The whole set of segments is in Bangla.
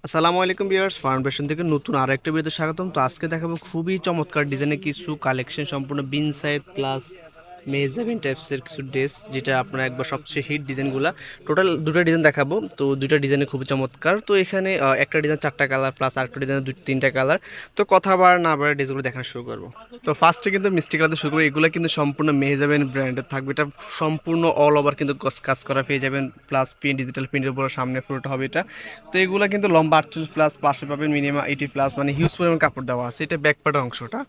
আসসালামু আলাইকুম ভিউয়ার্স, ফাউন্ডেশন থেকে নতুন আরো একটা ভিডিওতে স্বাগতম। তো আজকে দেখাবো খুবই চমৎকার ডিজাইনের কিছু কালেকশন, সম্পূর্ণ বিন সাইড প্লাস মেজাবিন টাইপসের কিছু ড্রেস, যেটা আপনার একবার সবচেয়ে হিট ডিজাইনগুলো। টোটাল দুটো ডিজাইন দেখাবো, তো দুটো ডিজাইনে খুবই চমৎকার। তো এখানে একটা ডিজাইন চারটা কালার প্লাস আরেকটা ডিজাইন তিনটা কালার। তো কথা বার না বাড়ে ড্রেসগুলো দেখানো শুরু করবো। তো ফার্স্টে কিন্তু মিষ্টি কালার শুরু করবো। এগুলো কিন্তু সম্পূর্ণ মেজাবিন ব্র্যান্ডের থাকবে। এটা সম্পূর্ণ অল ওভার কিন্তু কাজ করা পেয়ে যাবেন, প্লাস প্রিন্ট, ডিজিটাল প্রিন্টের উপর সামনে ফুলটা হবে এটা। তো এগুলো কিন্তু লম্বা 48 প্লাস, পাশে পাবেন মিনিমাম 80 প্লাস, মানে হিউজ পরিমাণ কাপড় দেওয়া আছে। এটা ব্যাকপার্টের অংশটা।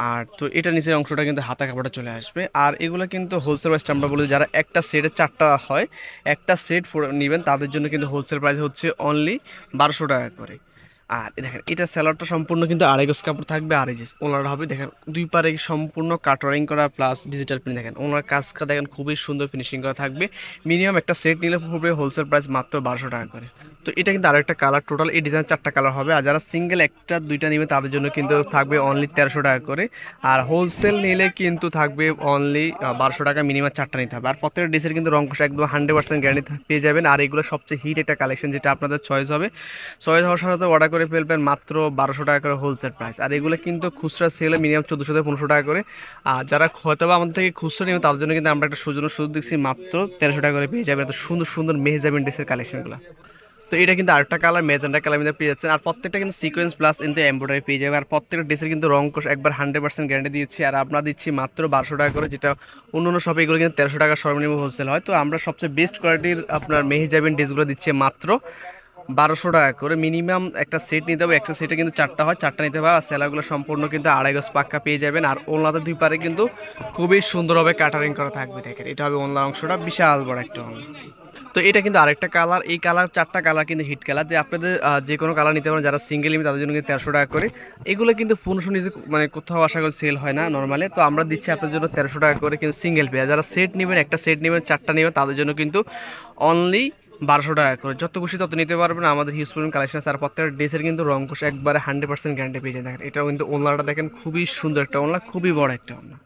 আর তো এটা নিচের অংশটা কিন্তু হাতা কাপড়টা চলে আসবে। আর এগুলো কিন্তু হোলসেল প্রাইস আমরা বলি, যারা একটা সেটে চারটা হয়, একটা সেট নেবেন তাদের জন্য কিন্তু হোলসেল প্রাইস হচ্ছে অনলি 1200 টাকা করে। আর দেখেন এটা স্যালাডটা সম্পূর্ণ কিন্তু আড়াই গজ কাপড় থাকবে। আর এই যে ওনার হবে, দেখেন দুই পারে সম্পূর্ণ কাটারিং করা প্লাস ডিজিটাল প্রিন্ট। দেখেন ওনার কাজটা দেখেন খুবই সুন্দর ফিনিশিং করা থাকবে। মিনিমাম একটা সেট নিলে পড়বে হোলসেল প্রাইস মাত্র 1200 টাকা করে। তো এটা কিন্তু আরেকটা কালার, টোটাল এই ডিজাইন চারটা কালার হবে। আর যারা সিঙ্গেল একটা দুইটা নেবে তাদের জন্য কিন্তু থাকবে অনলি 1300 টাকা করে। আর হোলসেল নিলে কিন্তু থাকবে অনলি 1200 টাকা, মিনিমাম চারটা নিতে হবে। আর প্রত্যেকটা ড্রেসের কিন্তু রং কষা একদম 100% গ্যারান্টি পেয়ে যাবেন। আর এগুলো সবচেয়ে হিট একটা কালেকশন, যেটা আপনাদের চয়েস হবে। চয়েস হওয়ার সাথে অর্ডার করে ফেলবেন মাত্র 1200 টাকা করে হোলসেল প্রাইস। আর এগুলো কিন্তু খুচরা সেলে মিনিমাম 1400 থেকে 1500 টাকা করে। আর যারা হয়তো বা আমাদের থেকে খুচরা নেবে তাদের জন্য কিন্তু আমরা একটা সুযোগ দিচ্ছি, মাত্র 1300 টাকা করে পেয়ে যাবেন এত সুন্দর সুন্দর মেহজাবিন ড্রেসের কালেকশনগুলো। তো এটা কিন্তু আরেকটা কালার, ম্যাজেন্টা কালার মধ্যে পেয়ে যাচ্ছেন। আর প্রত্যেকটা কিন্তু সিকোয়েন্স প্লাস কিন্তু এমব্রয়ডারি পেয়ে যাবে। আর প্রত্যেকটা ড্রেসের কিন্তু রং কোশ একবার 100% গ্যারান্টি দিচ্ছি। আর আমরা দিচ্ছি মাত্র 1200 টাকা করে, যেটা অন্য শপে এগুলো কিন্তু 1300 টাকা সর্বনিম্ন হোলসেল হয়। তো আমরা সবচেয়ে বেস্ট কোয়ালিটির আপনার মেহজাবিন ড্রেসগুলো দিচ্ছি মাত্র 1200 টাকা করে। মিনিমাম একটা সেট নিতে হবে, একটা সেটে কিন্তু চারটা হয়, চারটা নিতে হবে। আর সেলাগুলো সম্পূর্ণ কিন্তু আড়াই গজ পাক্কা পেয়ে যাবেন। আর ওনলাতে দুই পারে কিন্তু খুবই সুন্দরভাবে কাটারিং করা থাকবে। দেখেন এটা হবে ওনলার অংশটা, বিশাল বড় একটা ওনলা। তো এটা কিন্তু আরেকটা কালার, এই কালার চারটা কালার কিন্তু হিট কালার, যে আপনাদের যে কোনো কালার নিতে পারেন। যারা সিঙ্গেল নিবে তাদের জন্য কিন্তু 1300 টাকা করে। এগুলো কিন্তু 1500 নিজে মানে কোথাও আশা করি সেল হয় না নর্মালি। তো আমরা দিচ্ছি আপনাদের জন্য 1300 টাকা করে কিন্তু সিঙ্গেল পেয়ে। যারা সেট নেবেন, একটা সেট নেবেন, চারটা নেবেন, তাদের জন্য কিন্তু অনলি 1200 টাকা করে। যত খুশি তত নিতে পারবেন, আমাদের হিউজ পরিমাণ কালেকশন আছে। আর প্রত্যেকটা ড্রেসের কিন্তু রং কোশ একবারে 100% গ্যারান্টি পেয়ে যায়। দেখেন এটাও কিন্তু ওনলাটা দেখেন খুবই সুন্দর একটা ওনলা, খুবই বড় একটা ওনলা।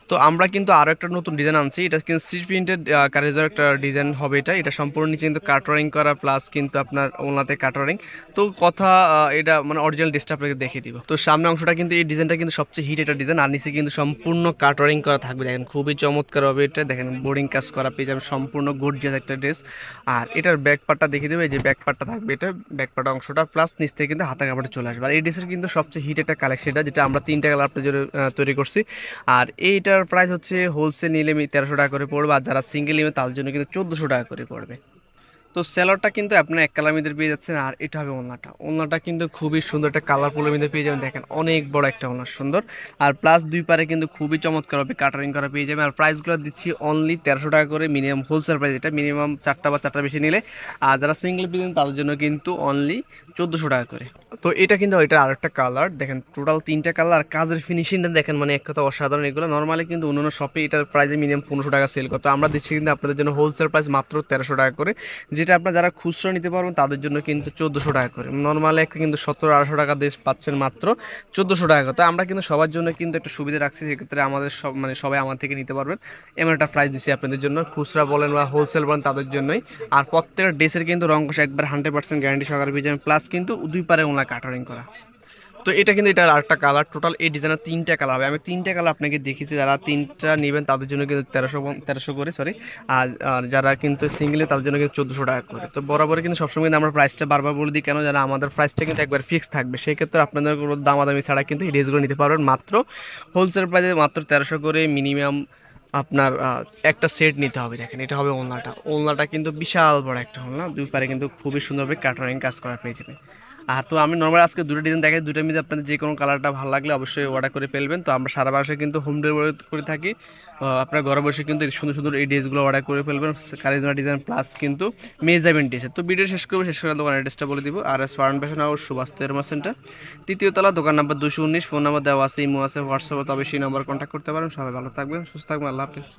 তো আমরা কিন্তু আরো একটা নতুন ডিজাইন আনছি। এটা কিন্তু স্ট্রিট প্রিন্টেড কারেজের একটা ডিজাইন হবে। এটা সম্পূর্ণ নিচে কিন্তু কাটারিং করা প্লাস কিন্তু আপনার ওনাতে কাটারিং। তো কথা এটা মানে অরিজিনাল ড্রেসটা আপনাকে দেখিয়ে দিব। তো সামনে অংশটা কিন্তু এই ডিজাইনটা কিন্তু সবচেয়ে হিট একটা ডিজাইন। আর নিচে কিন্তু সম্পূর্ণ কাটারিং করা থাকবে। দেখেন খুবই চমৎকার হবে এটা। দেখেন বোর্ডিং কাজ করা পেয়ে যাবেন, সম্পূর্ণ গর্জিয়াস একটা ড্রেস। আর এটার ব্যাক পার্টটা দেখিয়ে দেবে, এই যে ব্যাক পার্টটা থাকবে, এটা ব্যাক পার্ট অংশটা প্লাস নিচ থেকে কিন্তু হাতা কাপড়ে চলে আসবে। আর এই ড্রেসের কিন্তু সবচেয়ে হিট একটা কালেকশন, যেটা আমরা তিনটা কালার আপনার জন্য তৈরি করছি। আর এইটার প্রাইস হচ্ছে হোলসেল নিলে 1300 টাকা করে পড়বে। আর যারা সিঙ্গেল নেবে তাদের জন্য কিন্তু 1400 টাকা করে পড়বে। তো সেলরটা কিন্তু আপনার এক কালার মধ্যে পেয়ে যাচ্ছেন। আর এটা হবে ওলনাটা, ওলনাটা কিন্তু খুবই সুন্দর একটা কালারফুলের মধ্যে পেয়ে যাবেন। দেখেন অনেক বড় একটা ওলনা, সুন্দর। আর প্লাস দুই পারে কিন্তু খুবই চমৎকার হবে কাটারিং করা পেয়ে যাবেন। আর প্রাইসগুলো দিচ্ছি অনলি 1300 টাকা করে, মিনিমাম হোলসেল প্রাইস এটা, মিনিমাম চারটা বা চারটা বেশি নিলে। আর যারা সিঙ্গেল পিস তাদের জন্য কিন্তু অনলি 1400 টাকা করে। তো এটা কিন্তু এটা আরেকটা কালার, দেখেন টোটাল তিনটা কালার। কাজের ফিনিশিংটা দেখেন, মানে এক কথা অসাধারণ। এগুলো নর্মালি কিন্তু অন্যান্য শপে এটার প্রাইসে মিনিমাম 1500 টাকা সেল করতো, আমরা দিচ্ছি কিন্তু আপনাদের জন্য হোলসেল প্রাইস মাত্র 1300 টাকা করে। যেটা আপনার যারা খুচরা নিতে পারবেন তাদের জন্য কিন্তু 1400 টাকা করে। নর্মালি একটা কিন্তু 1700-1800 টাকা দিয়ে পাচ্ছেন মাত্র 1400 টাকা। তো আমরা কিন্তু সবার জন্য কিন্তু একটা সুবিধা রাখছি, সেক্ষেত্রে আমাদের সব মানে সবাই আমার থেকে নিতে পারবেন এমন একটা প্রাইস দিচ্ছি আপনাদের জন্য, খুচরা বলেন বা হোলসেল বলেন তাদের জন্যই। আর প্রত্যেকটা ড্রেসের কিন্তু রং কষা একবার 100% গ্যারান্টি সহকারে পেয়ে যাবেন, প্লাস কিন্তু দুই পারে ওনার কাটারিং করা। তো এটা কিন্তু এটা আরেকটা কালার, টোটাল এই ডিজাইনের তিনটা কালার হবে। আমি তিনটা কালার আপনাকে দেখিয়েছি, যারা তিনটা নেবেন তাদের জন্য কিন্তু 1300 করে, সরি। আর আর যারা কিন্তু সিঙ্গেল তাদের জন্য কিন্তু 1400 টাকা করে। তো বরাবর কিন্তু সবসময় কিন্তু আমরা প্রাইসটা বারবার বলে দিই, কেন যেন আমাদের প্রাইসটা কিন্তু একবার ফিক্স থাকবে। সেই ক্ষেত্রে আপনাদের কোনো দামাদামি ছাড়া কিন্তু এই ড্রেসগুলো নিতে পারবেন মাত্র হোলসেল প্রাইসে, মাত্র 1300 করে। মিনিমাম আপনার একটা সেট নিতে হবে। দেখেন এটা হবে ওলনাটা, ওলনাটা কিন্তু বিশাল বড় একটা ওলনা, দুই পারে কিন্তু খুবই সুন্দরভাবে কাটারিং কাজ করা পেয়ে যাবে। আর তো আমি নর্মাল আজকে দুটো ডিজাইন দেখাই, দুটোর মধ্যে আপনাদের যে কোনো কালারটা ভালো লাগলে অবশ্যই অর্ডার করে ফেলবেন। তো আমরা সারা বাসায় কিন্তু হোম ডেলিভারি করে থাকি। আপনার ঘরে বসে কিন্তু এই সুন্দর সুন্দর এই ড্রেসগুলো অর্ডার করে ফেলবেন, কারিজমা ডিজাইন প্লাস কিন্তু মেজারমেন্ট ড্রেসের। তো ভিডিও শেষ করবো, শেষ করে দোকানের অ্যাড্রেসটা বলে দিব। R S foundation house, Subhash তেরমা সেন্টার, তৃতীয় তলা, দোকান নাম্বার 219। ফোন নাম্বার দেওয়া আছে, ইমো আছে, হোয়াটসঅ্যাপে, তবে সেই নাম্বার কন্ট্যাক্ট করতে পারেন। সবাই ভালো থাকবেন, সুস্থ থাকবেন, আল্লাহ হাফিজ।